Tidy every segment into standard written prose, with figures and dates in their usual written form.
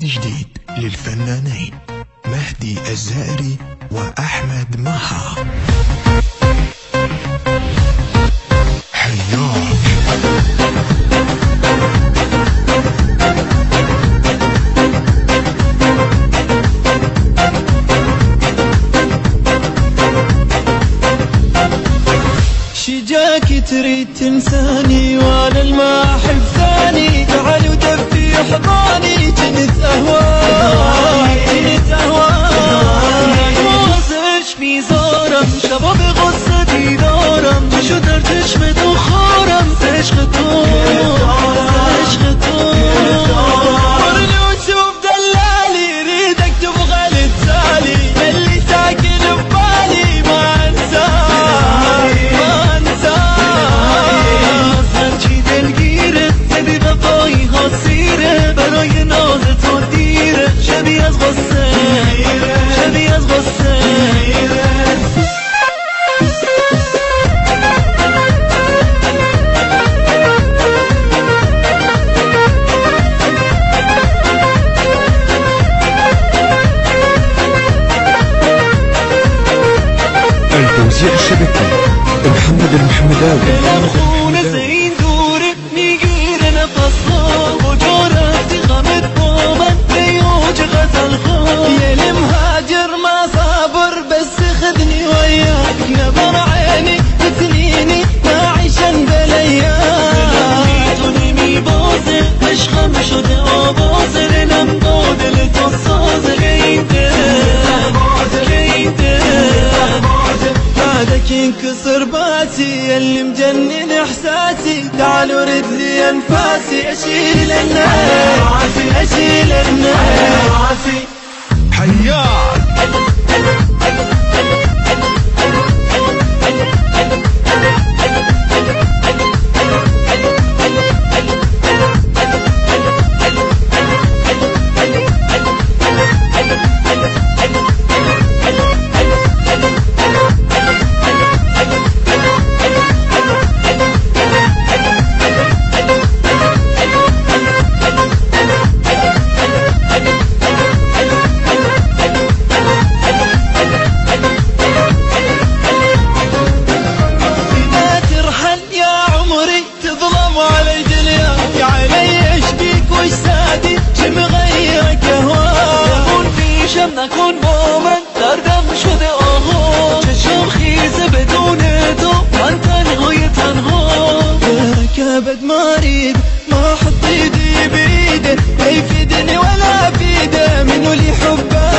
جديد للفنانين مهدي الزائري وأحمد مها. حياك شجاك تريد تنساني وانا الما احب ثاني، تعال ودفي حضاني جنت اهواي واصش في زورم شباب غصتي دورم شدر تشمت وخورم تشغتون ورني وتشوف دلالي ريدك تبغى للتالي اللي ساكن ببالي ما انساه برای ناز تو دیره شبیه از غصه التوزيع الشبكي محمد المحمداوي. الخونة زين دورك ميقير نفصهم وجورك تخمد بومن ليوج غزل خوم يا المهاجر ما صابر بس خذني وياك نبر عيني تسنيني نعيشا بالايام مي بوزر عشقم شد وبوزر نمضود لتصوز غيده بعدك ينكسر باسي اللي مجنن احساسي، تعال ورد لي انفاسي اشيل النار حياك نكون مومن دردم شده آها چشم خیزه بدون تو من تنهای غيرك ابد ما اريد ما احط ايدي بايده لا يفيدني ولا افيده منو اللي حبه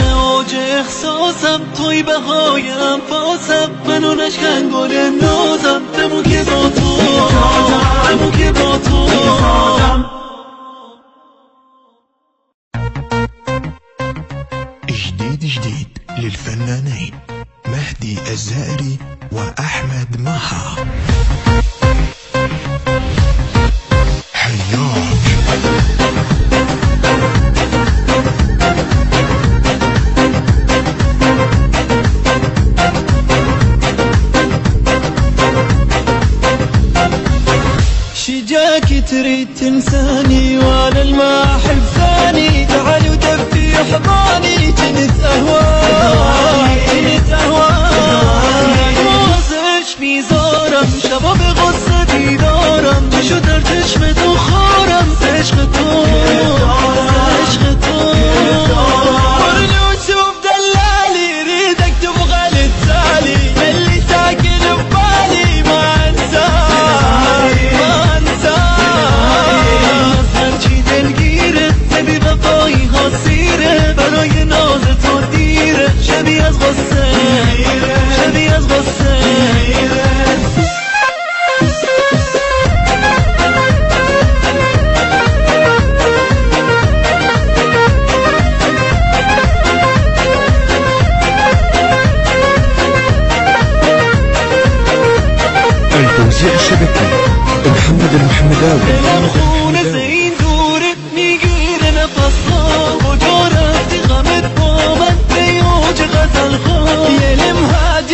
موج احساسم توی بهای انفاسم منو نشکن گل نازم دمو که با تو جديد للفنانين مهدي الزائري وأحمد مها. حياك شجاك تريد تنساني وانا الما احب ثاني، تعال ودفي حضاني جنت اهواي واصش في زورم شباب غصتي دورم شدر تشمت وخورم تشغتون ورني وتشوف دلالي ريدك تبغى للتالي اللي ساكن ببالي ما انساه نبی وفایی ها سیره برای ناز تو دیره شبیه از غصه التوزيع الشبكي محمد المحمداوي. الخونة زين دورك ميقير نفصهم وجورك تخمد بومن ليوج غزل خوم يا المهاجر